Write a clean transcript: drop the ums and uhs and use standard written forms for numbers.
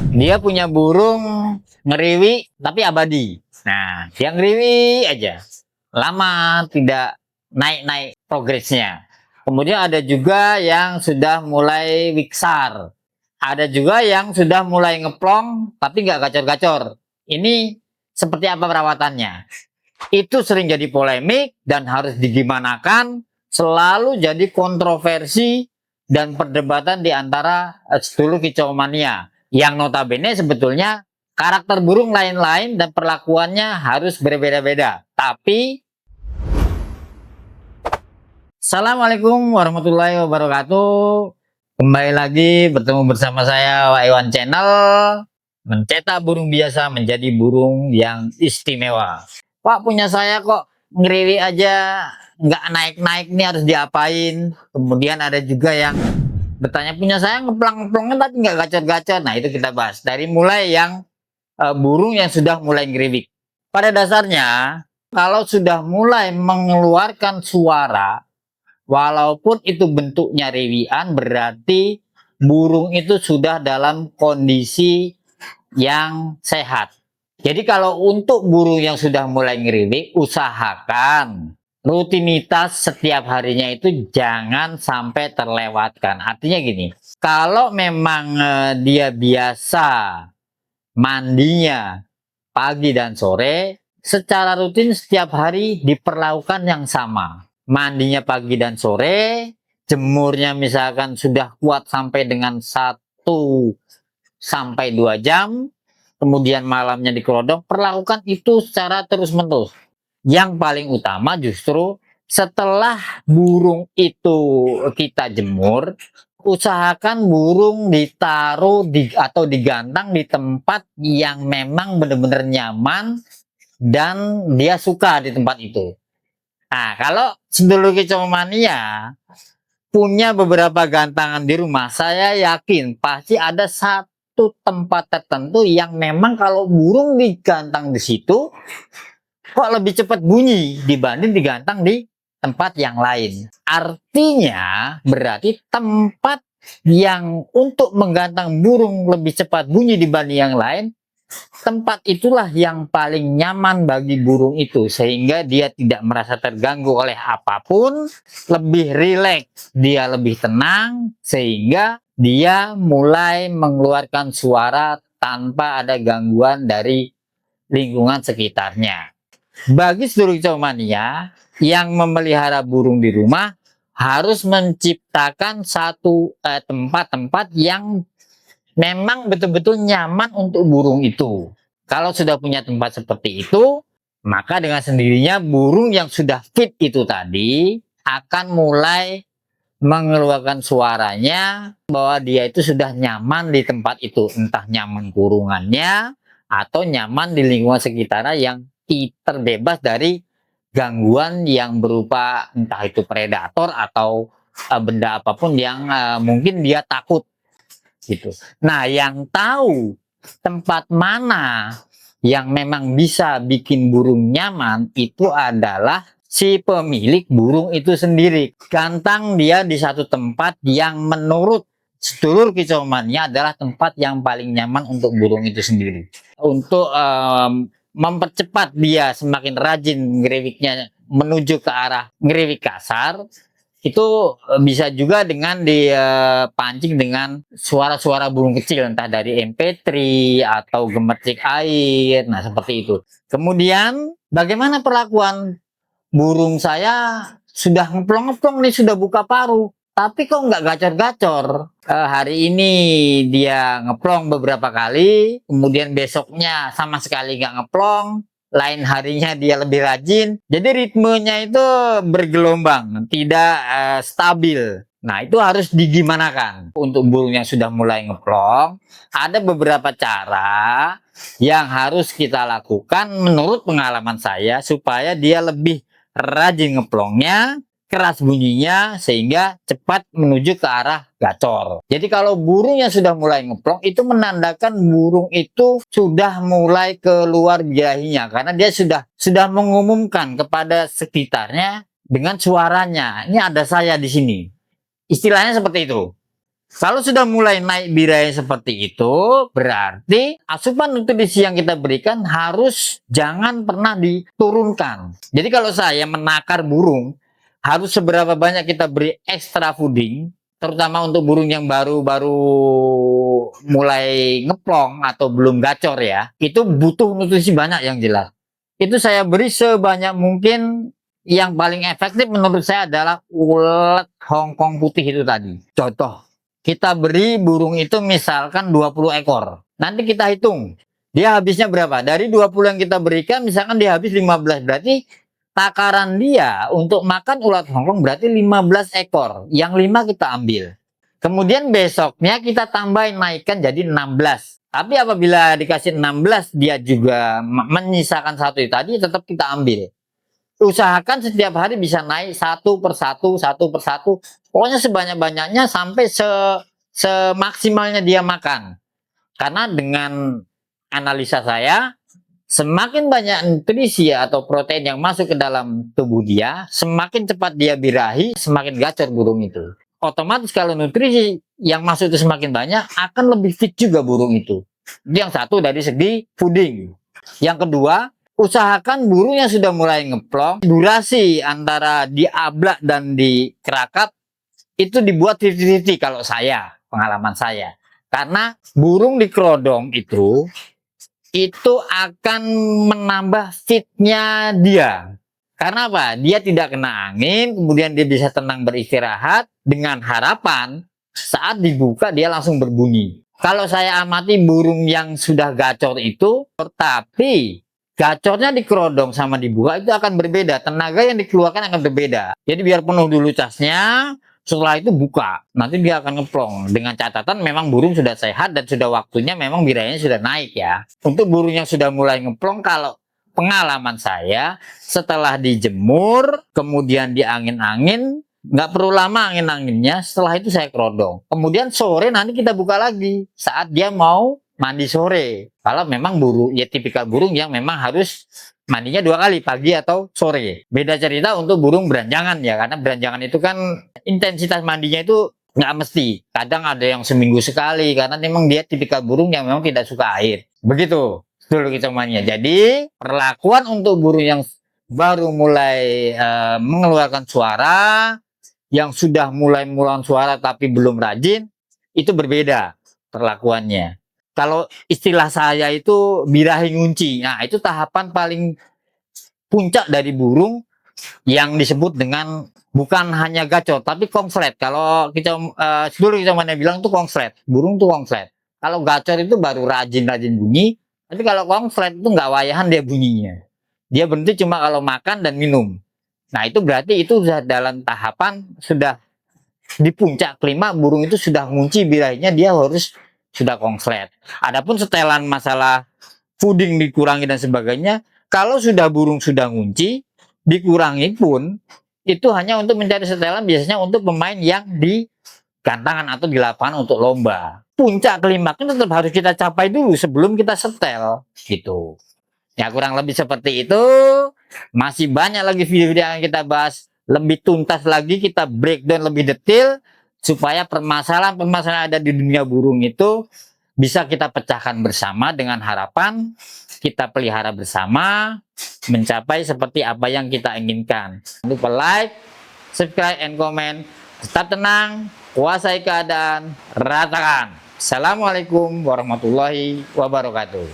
Dia punya burung ngeriwi tapi abadi. Nah, yang ngeriwi aja. Lama tidak naik-naik progresnya. Kemudian ada juga yang sudah mulai wiksar. Ada juga yang sudah mulai ngeplong tapi nggak gacor-gacor. Ini seperti apa perawatannya? Itu sering jadi polemik dan harus digimanakan, selalu jadi kontroversi dan perdebatan di antara sedulur kicau mania yang notabene sebetulnya karakter burung lain-lain dan perlakuannya harus berbeda-beda. Tapi Assalamualaikum warahmatullahi wabarakatuh. Kembali lagi bertemu bersama saya Wak Iwan Channel, mencetak burung biasa menjadi burung yang istimewa. Pak, punya saya kok ngeriwi aja nggak naik-naik, nih harus diapain? Kemudian ada juga yang bertanya, punya saya ngeplang-ngeplongnya tapi nggak gacor-gacor. Nah, itu kita bahas dari mulai yang burung yang sudah mulai ngeriwik. Pada dasarnya kalau sudah mulai mengeluarkan suara, walaupun itu bentuknya rewian, berarti burung itu sudah dalam kondisi yang sehat. Jadi kalau untuk burung yang sudah mulai ngeriwik, usahakan rutinitas setiap harinya itu jangan sampai terlewatkan. Artinya gini, kalau memang dia biasa mandinya pagi dan sore, secara rutin setiap hari diperlakukan yang sama. Mandinya pagi dan sore, jemurnya misalkan sudah kuat sampai dengan 1 sampai 2 jam, kemudian malamnya dikelodok, perlakukan itu secara terus-menerus. Yang paling utama justru setelah burung itu kita jemur, usahakan burung ditaruh atau digantang di tempat yang memang benar-benar nyaman dan dia suka di tempat itu. Nah, kalau sedulur kicau mania punya beberapa gantangan di rumah, saya yakin pasti ada satu tempat tertentu yang memang kalau burung digantang di situ kok lebih cepat bunyi dibanding digantang di tempat yang lain. Artinya berarti tempat yang untuk menggantang burung lebih cepat bunyi dibanding yang lain, tempat itulah yang paling nyaman bagi burung itu, sehingga dia tidak merasa terganggu oleh apapun, lebih rileks, dia lebih tenang, sehingga dia mulai mengeluarkan suara tanpa ada gangguan dari lingkungan sekitarnya. Bagi seluruh kicau mania yang memelihara burung di rumah, harus menciptakan satu tempat-tempat yang memang betul-betul nyaman untuk burung itu. Kalau sudah punya tempat seperti itu, maka dengan sendirinya burung yang sudah fit itu tadi akan mulai mengeluarkan suaranya bahwa dia itu sudah nyaman di tempat itu, entah nyaman kurungannya atau nyaman di lingkungan sekitarnya yang terbebas dari gangguan yang berupa entah itu predator atau benda apapun yang mungkin dia takut gitu. Nah, yang tahu tempat mana yang memang bisa bikin burung nyaman itu adalah si pemilik burung itu sendiri. Gantang dia di satu tempat yang menurut sedulur kicau mania adalah tempat yang paling nyaman untuk burung itu sendiri. Untuk mempercepat dia semakin rajin ngeriwiknya menuju ke arah ngeriwik kasar, itu bisa juga dengan dipancing dengan suara-suara burung kecil, entah dari MP3 atau gemercik air. Nah, seperti itu. Kemudian bagaimana perlakuan burung saya? Sudah ngeplong-ngeplong nih, sudah buka paruh, tapi kok nggak gacor-gacor. Hari ini dia ngeplong beberapa kali, kemudian besoknya sama sekali nggak ngeplong, lain harinya dia lebih rajin. Jadi ritmenya itu bergelombang, tidak stabil. Nah, itu harus digimanakan. Untuk burung yang sudah mulai ngeplong, ada beberapa cara yang harus kita lakukan menurut pengalaman saya supaya dia lebih rajin ngeplongnya, keras bunyinya, sehingga cepat menuju ke arah gacor. Jadi kalau burung yang sudah mulai ngeplong itu menandakan burung itu sudah mulai keluar birahinya, karena dia sudah mengumumkan kepada sekitarnya dengan suaranya, ini ada saya di sini. Istilahnya seperti itu. Kalau sudah mulai naik birahi seperti itu, berarti asupan nutrisi yang kita berikan harus jangan pernah diturunkan. Jadi kalau saya menakar burung, harus seberapa banyak kita beri extra fooding, terutama untuk burung yang baru-baru mulai ngeplong atau belum gacor ya, itu butuh nutrisi banyak yang jelas. Itu saya beri sebanyak mungkin. Yang paling efektif menurut saya adalah ulet Hongkong putih itu tadi. Contoh, kita beri burung itu misalkan 20 ekor. Nanti kita hitung, dia habisnya berapa? Dari 20 yang kita berikan, misalkan dia habis 15. Berarti takaran dia untuk makan ulat Hongkong berarti 15 ekor. Yang 5 kita ambil. Kemudian besoknya kita tambahin, naikkan jadi 16. Tapi apabila dikasih 16, dia juga menyisakan satu itu tadi, tetap kita ambil. Usahakan setiap hari bisa naik satu persatu, pokoknya sebanyak-banyaknya sampai semaksimalnya dia makan. Karena dengan analisa saya, semakin banyak nutrisi atau protein yang masuk ke dalam tubuh dia, semakin cepat dia birahi, semakin gacor burung itu. Otomatis kalau nutrisi yang masuk itu semakin banyak, akan lebih fit juga burung itu. Yang satu dari segi fooding. Yang kedua, usahakan burung yang sudah mulai ngeplong, durasi antara di ablak dan di kerakat itu dibuat 50-50 kalau saya, pengalaman saya. Karena burung di kerodong itu akan menambah fitnya dia. Karena apa? Dia tidak kena angin, kemudian dia bisa tenang beristirahat dengan harapan saat dibuka dia langsung berbunyi. Kalau saya amati burung yang sudah gacor itu, tapi gacornya di kerodong sama dibuka itu akan berbeda. Tenaga yang dikeluarkan akan berbeda. Jadi biar penuh dulu casnya, setelah itu buka. Nanti dia akan ngeplong. Dengan catatan memang burung sudah sehat dan sudah waktunya memang birahinya sudah naik ya. Untuk burung yang sudah mulai ngeplong, kalau pengalaman saya, setelah dijemur, kemudian diangin-angin, nggak perlu lama angin-anginnya, setelah itu saya kerodong. Kemudian sore nanti kita buka lagi, saat dia mau mandi sore. Kalau memang burung, ya tipikal burung yang memang harus mandinya 2 kali, pagi atau sore. Beda cerita untuk burung beranjangan ya, karena beranjangan itu kan intensitas mandinya itu nggak mesti. Kadang ada yang seminggu sekali, karena memang dia tipikal burung yang memang tidak suka air. Begitu dulu hitungannya. Jadi perlakuan untuk burung yang baru mulai mengeluarkan suara, yang sudah mulai mengeluarkan suara tapi belum rajin, itu berbeda perlakuannya. Kalau istilah saya itu birahi ngunci. Nah, itu tahapan paling puncak dari burung yang disebut dengan bukan hanya gacor tapi konslet. Kalau kita dulu kita mana bilang tuh konslet. Burung tuh konslet. Kalau gacor itu baru rajin-rajin bunyi. Tapi kalau konslet itu nggak wayahan dia bunyinya. Dia berhenti cuma kalau makan dan minum. Nah, itu berarti itu sudah dalam tahapan, sudah di puncak kelima, burung itu sudah ngunci birahinya, dia harus sudah konslet. Adapun setelan masalah fooding dikurangi dan sebagainya, kalau sudah burung sudah ngunci, dikurangi pun itu hanya untuk mencari setelan, biasanya untuk pemain yang di gantangan atau di lapangan untuk lomba. Puncak klimaknya tetap harus kita capai dulu sebelum kita setel gitu. Ya kurang lebih seperti itu. Masih banyak lagi video-video yang kita bahas lebih tuntas lagi, kita breakdown lebih detail supaya permasalahan-permasalahan ada di dunia burung itu bisa kita pecahkan bersama dengan harapan kita pelihara bersama mencapai seperti apa yang kita inginkan. Jangan lupa like, subscribe, and comment. Tetap tenang, kuasai keadaan, ratakan. Assalamualaikum warahmatullahi wabarakatuh.